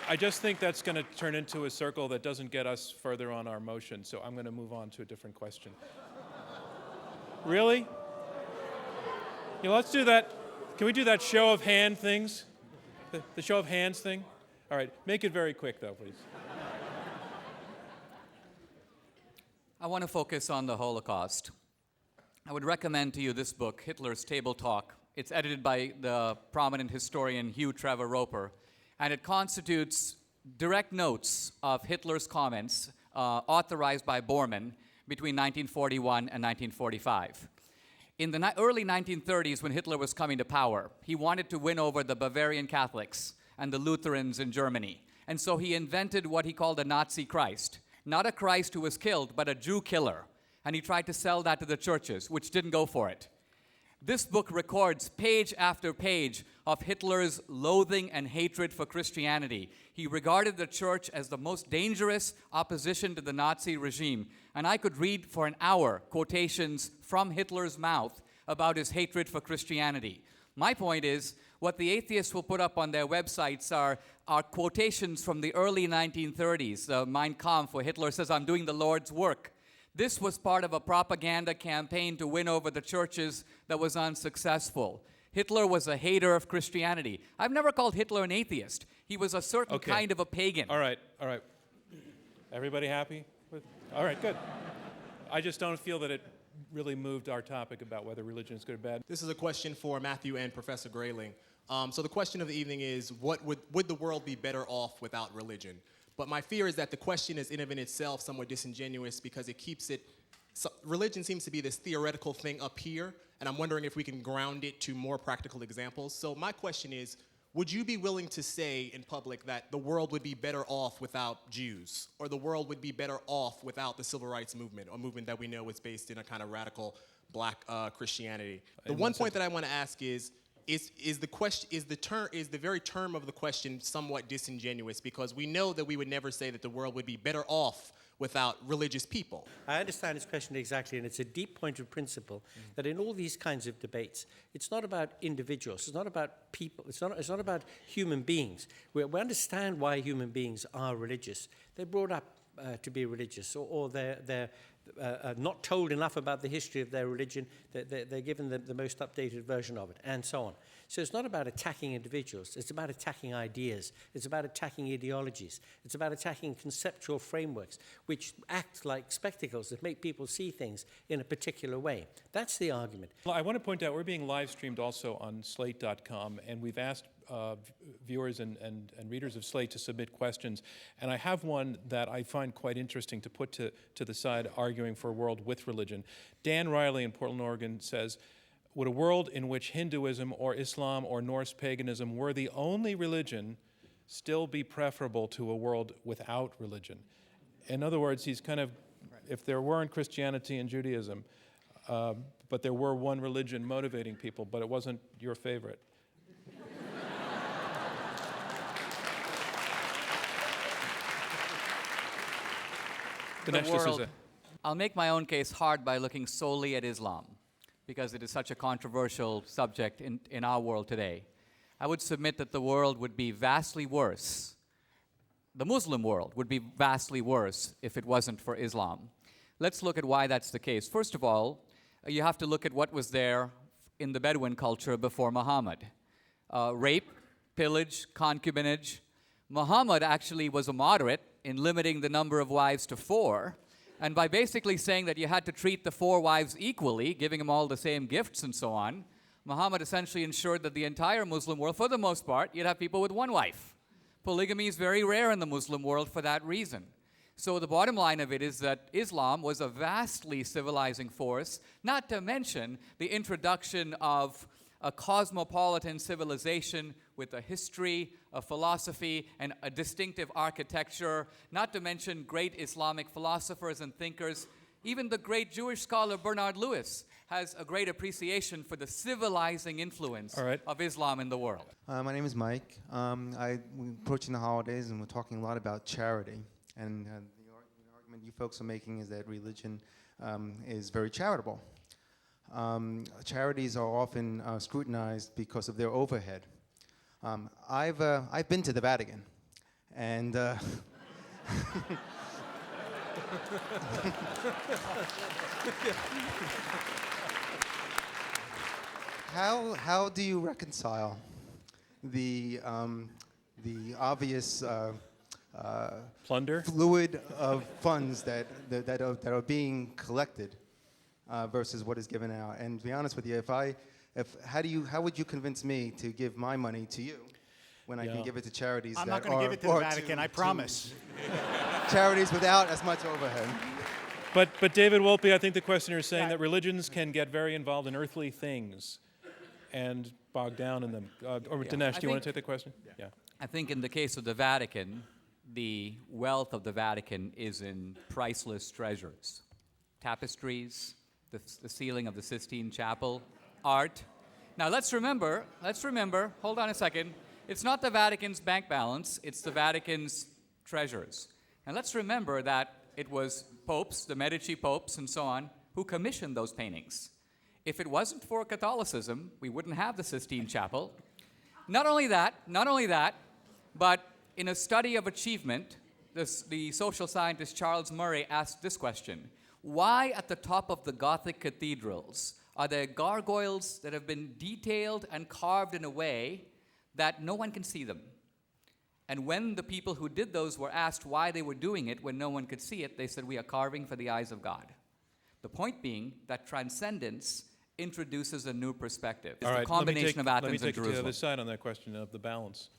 I just think that's going to turn into a circle that doesn't get us further on our motion. So I'm going to move on to a different question. Really? Yeah, let's do that. Can we do that show of hand things? The show of hands thing? All right, make it very quick though, please. I want to focus on the Holocaust. I would recommend to you this book, Hitler's Table Talk. It's edited by the prominent historian Hugh Trevor Roper, and it constitutes direct notes of Hitler's comments authorized by Bormann between 1941 and 1945. In the early 1930s, when Hitler was coming to power, he wanted to win over the Bavarian Catholics and the Lutherans in Germany. And so he invented what he called a Nazi Christ. Not a Christ who was killed, but a Jew killer. And he tried to sell that to the churches, which didn't go for it. This book records page after page of Hitler's loathing and hatred for Christianity. He regarded the church as the most dangerous opposition to the Nazi regime. And I could read for an hour quotations from Hitler's mouth about his hatred for Christianity. My point is, what the atheists will put up on their websites are quotations from the early 1930s. Mein Kampf, where Hitler says, "I'm doing the Lord's work." This was part of a propaganda campaign to win over the churches that was unsuccessful. Hitler was a hater of Christianity. I've never called Hitler an atheist. He was a certain kind of a pagan. All right. Everybody happy? All right, good. I just don't feel that it really moved our topic about whether religion is good or bad. This is a question for Matthew and Professor Grayling. So the question of the evening is, would the world be better off without religion? But my fear is that the question is in and of itself somewhat disingenuous because it keeps it, religion seems to be this theoretical thing up here, and I'm wondering if we can ground it to more practical examples. So my question is, would you be willing to say in public that the world would be better off without Jews, or the world would be better off without the civil rights movement, a movement that we know is based in a kind of radical black Christianity? The one point that I want to ask is the very term of the question somewhat disingenuous, because we know that we would never say that the world would be better off without religious people. I understand his question exactly, and it's a deep point of principle that in all these kinds of debates, it's not about individuals, it's not about people, it's not about human beings. We understand why human beings are religious. They're brought up to be religious, or they're not told enough about the history of their religion, they're given the most updated version of it, and so on. So it's not about attacking individuals, it's about attacking ideas, it's about attacking ideologies, it's about attacking conceptual frameworks which act like spectacles that make people see things in a particular way. That's the argument. Well, I want to point out we're being live streamed also on slate.com, and we've asked viewers and readers of Slate to submit questions. And I have one that I find quite interesting to put to the side arguing for a world with religion. Dan Riley in Portland, Oregon says, would a world in which Hinduism or Islam or Norse paganism were the only religion still be preferable to a world without religion? In other words, he's kind of, if there weren't Christianity and Judaism, but there were one religion motivating people, but it wasn't your favorite. Dinesh D'Souza. I'll make my own case hard by looking solely at Islam, because it is such a controversial subject in our world today. I would submit that the world would be vastly worse. The Muslim world would be vastly worse if it wasn't for Islam. Let's look at why that's the case. First of all, you have to look at what was there in the Bedouin culture before Muhammad. Rape, pillage, concubinage. Muhammad actually was a moderate in limiting the number of wives to 4, and by basically saying that you had to treat the 4 wives equally, giving them all the same gifts and so on, Muhammad essentially ensured that the entire Muslim world, for the most part, you'd have people with 1 wife. Polygamy is very rare in the Muslim world for that reason. So the bottom line of it is that Islam was a vastly civilizing force, not to mention the introduction of a cosmopolitan civilization with a history, a philosophy, and a distinctive architecture, not to mention great Islamic philosophers and thinkers. Even the great Jewish scholar Bernard Lewis has a great appreciation for the civilizing influence of Islam in the world. My name is Mike. We're approaching the holidays, and we're talking a lot about charity. And the argument you folks are making is that religion is very charitable. Charities are often scrutinized because of their overhead. I've been to the Vatican, and how do you reconcile the obvious plunder, fluid of funds that are being collected versus what is given out? And to be honest with you, how would you convince me to give my money to you when I can give it to charities? I'm not going to give it to the Vatican, I promise. Charities without as much overhead. But David Wolpe, I think the questioner is saying that religions can get very involved in earthly things and bog down in them. Dinesh, do you want to take the question? Yeah. I think in the case of the Vatican, the wealth of the Vatican is in priceless treasures. Tapestries, the ceiling of the Sistine Chapel, art. Now let's remember, hold on a second, it's not the Vatican's bank balance, it's the Vatican's treasures. And let's remember that it was popes, the Medici popes and so on, who commissioned those paintings. If it wasn't for Catholicism, we wouldn't have the Sistine Chapel. Not only that, but in a study of achievement, the social scientist Charles Murray asked this question: why at the top of the Gothic cathedrals are there gargoyles that have been detailed and carved in a way that no one can see them? And when the people who did those were asked why they were doing it when no one could see it, they said, we are carving for the eyes of God. The point being that transcendence introduces a new perspective. It's the combination of Athens and Let me take Jerusalem. the other side on that question of the balance.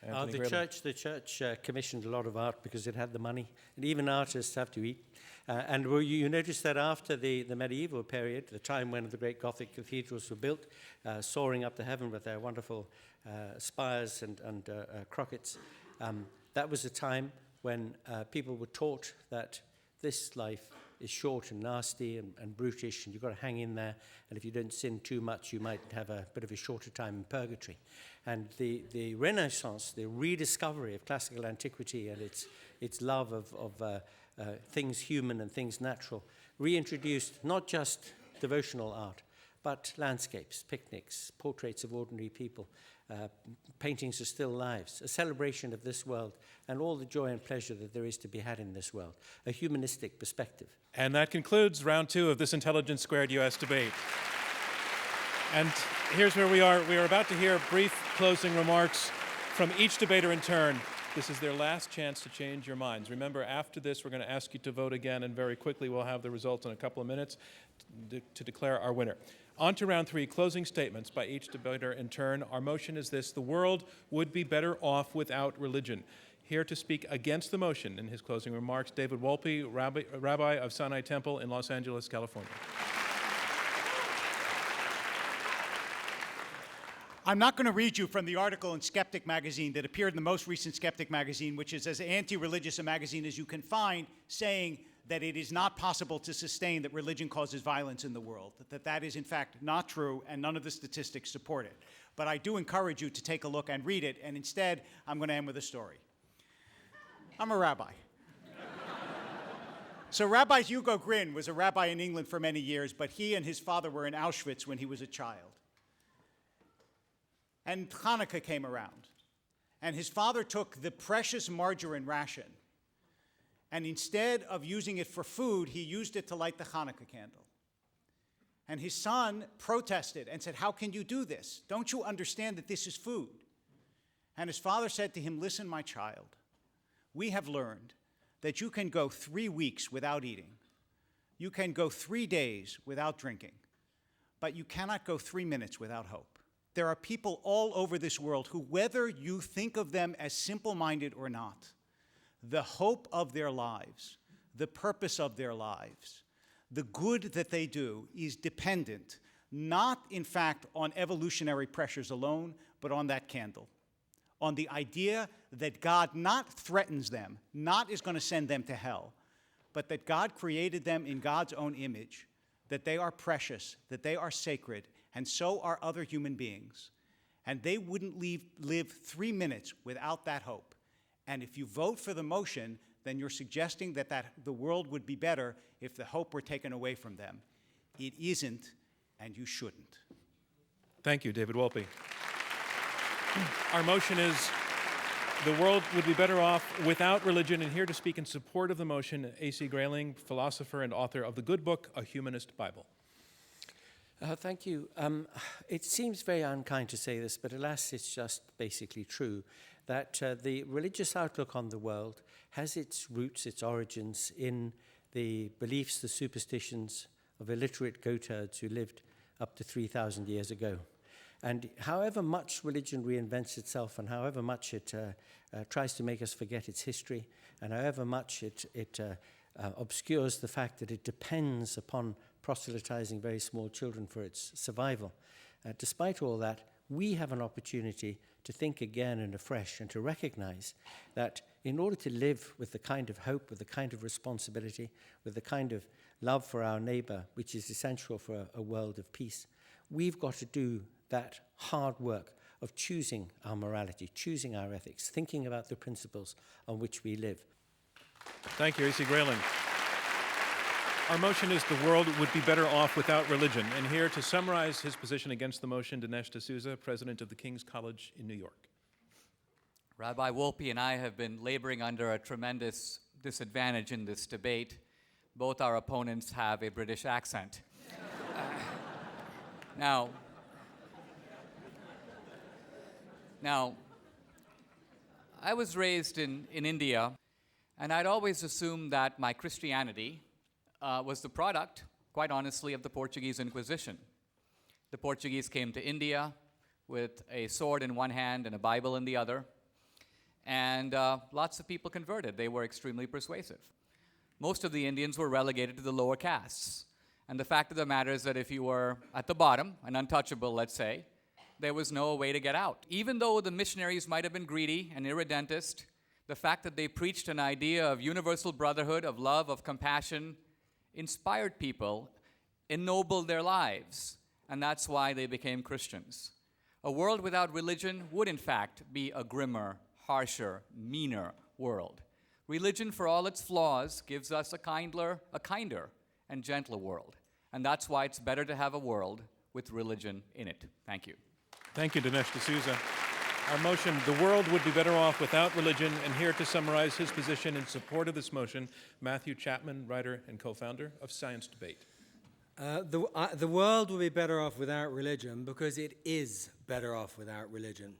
The church commissioned a lot of art because it had the money, and even artists have to eat. And you notice that after the medieval period, the time when the great Gothic cathedrals were built, soaring up to heaven with their wonderful spires and crockets, that was a time when people were taught that this life is short and nasty and brutish, and you've got to hang in there, and if you don't sin too much, you might have a bit of a shorter time in purgatory. And the Renaissance, the rediscovery of classical antiquity and its love of things human and things natural, reintroduced not just devotional art, but landscapes, picnics, portraits of ordinary people, paintings of still lives, a celebration of this world, and all the joy and pleasure that there is to be had in this world, a humanistic perspective. And that concludes round 2 of this Intelligence Squared US debate. And here's where we are. We are about to hear brief closing remarks from each debater in turn. This is their last chance to change your minds. Remember, after this, we're going to ask you to vote again, and very quickly we'll have the results in a couple of minutes to declare our winner. On to round 3, closing statements by each debater in turn. Our motion is this: the world would be better off without religion. Here to speak against the motion in his closing remarks, David Wolpe, Rabbi of Sinai Temple in Los Angeles, California. I'm not going to read you from the article in Skeptic magazine that appeared in the most recent Skeptic magazine, which is as anti-religious a magazine as you can find, saying that it is not possible to sustain that religion causes violence in the world, that is in fact not true, and none of the statistics support it. But I do encourage you to take a look and read it, and instead I'm going to end with a story. I'm a rabbi. So Rabbi Hugo Grin was a rabbi in England for many years, but he and his father were in Auschwitz when he was a child. And Hanukkah came around, and his father took the precious margarine ration, and instead of using it for food, he used it to light the Hanukkah candle. And his son protested and said, "How can you do this? Don't you understand that this is food?" And his father said to him, "Listen, my child, we have learned that you can go 3 weeks without eating. You can go 3 days without drinking, but you cannot go 3 minutes without hope. There are people all over this world who, whether you think of them as simple-minded or not, the hope of their lives, the purpose of their lives, the good that they do is dependent, not in fact on evolutionary pressures alone, but on that candle, on the idea that God not threatens them, not is going to send them to hell, but that God created them in God's own image, that they are precious, that they are sacred, and so are other human beings. And they wouldn't live 3 minutes without that hope. And if you vote for the motion, then you're suggesting that the world would be better if the hope were taken away from them. It isn't, and you shouldn't. Thank you, David Wolpe. Our motion is the world would be better off without religion, and here to speak in support of the motion, A.C. Grayling, philosopher and author of the good book, A Humanist Bible. Thank you. It seems very unkind to say this, but alas, it's just basically true, that the religious outlook on the world has its roots, its origins in the beliefs, the superstitions of illiterate goatherds who lived up to 3,000 years ago. And however much religion reinvents itself, and however much it tries to make us forget its history, and however much it obscures the fact that it depends upon proselytizing very small children for its survival. Despite all that, we have an opportunity to think again and afresh and to recognize that in order to live with the kind of hope, with the kind of responsibility, with the kind of love for our neighbor, which is essential for a world of peace, we've got to do that hard work of choosing our morality, choosing our ethics, thinking about the principles on which we live. Thank you, A.C. Grayling. Our motion is the world would be better off without religion. And here to summarize his position against the motion, Dinesh D'Souza, president of the King's College in New York. Rabbi Wolpe and I have been laboring under a tremendous disadvantage in this debate. Both our opponents have a British accent. Now, I was raised in India, and I'd always assumed that my Christianity was the product, quite honestly, of the Portuguese Inquisition. The Portuguese came to India with a sword in one hand and a Bible in the other, and lots of people converted. They were extremely persuasive. Most of the Indians were relegated to the lower castes, and the fact of the matter is that if you were at the bottom, an untouchable, let's say, there was no way to get out. Even though the missionaries might have been greedy and irredentist, the fact that they preached an idea of universal brotherhood, of love, of compassion, inspired people, ennobled their lives, and that's why they became Christians. A world without religion would, in fact, be a grimmer, harsher, meaner world. Religion, for all its flaws, gives us a kinder and gentler world, and that's why it's better to have a world with religion in it. Thank you. Thank you, Dinesh D'Souza. Our motion, the world would be better off without religion, and here to summarize his position in support of this motion, Matthew Chapman, writer and co-founder of Science Debate. The world will be better off without religion because it is better off without religion.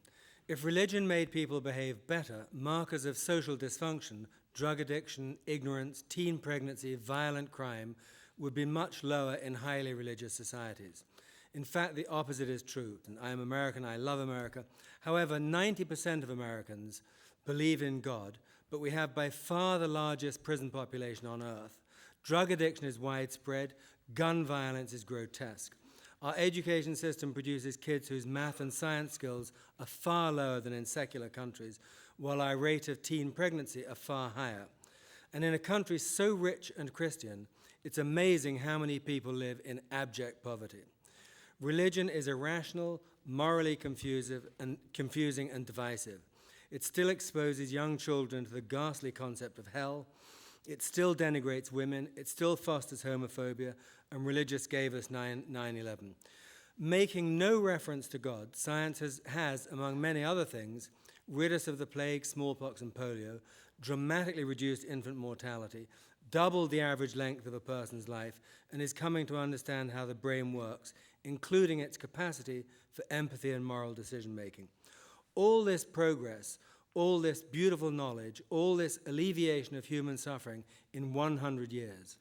If religion made people behave better, markers of social dysfunction, drug addiction, ignorance, teen pregnancy, violent crime, would be much lower in highly religious societies. In fact, the opposite is true. And I am American, I love America. However, 90% of Americans believe in God, but we have by far the largest prison population on earth. Drug addiction is widespread, gun violence is grotesque. Our education system produces kids whose math and science skills are far lower than in secular countries, while our rate of teen pregnancy are far higher. And in a country so rich and Christian, it's amazing how many people live in abject poverty. Religion is irrational, morally confusing and divisive. It still exposes young children to the ghastly concept of hell. It still denigrates women. It still fosters homophobia, and religious gave us 9/11. Making no reference to God, science has, among many other things, rid us of the plague, smallpox, and polio, dramatically reduced infant mortality, doubled the average length of a person's life, and is coming to understand how the brain works, including its capacity for empathy and moral decision-making. All this progress, all this beautiful knowledge, all this alleviation of human suffering in 100 years.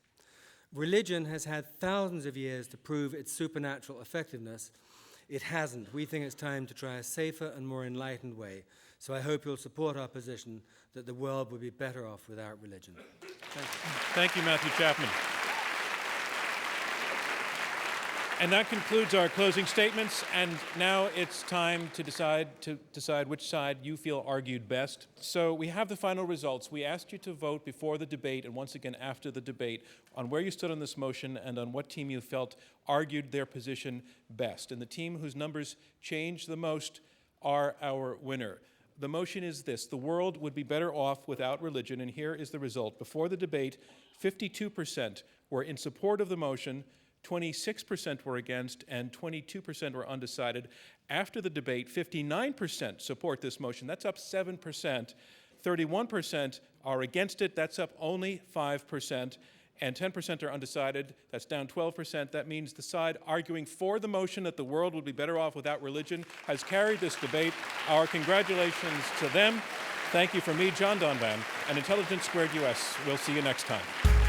Religion has had thousands of years to prove its supernatural effectiveness. It hasn't. We think it's time to try a safer and more enlightened way. So I hope you'll support our position that the world would be better off without religion. Thank you. Thank you, Matthew Chapman. And that concludes our closing statements, and now it's time to decide which side you feel argued best. So we have the final results. We asked you to vote before the debate and once again after the debate on where you stood on this motion and on what team you felt argued their position best. And the team whose numbers changed the most are our winner. The motion is this: the world would be better off without religion, and here is the result. Before the debate, 52% were in support of the motion, 26% were against, and 22% were undecided. After the debate, 59% support this motion. That's up 7%. 31% are against it. That's up only 5%. And 10% are undecided. That's down 12%. That means the side arguing for the motion that the world would be better off without religion has carried this debate. Our congratulations to them. Thank you from me, John Donvan, and Intelligence Squared US. We'll see you next time.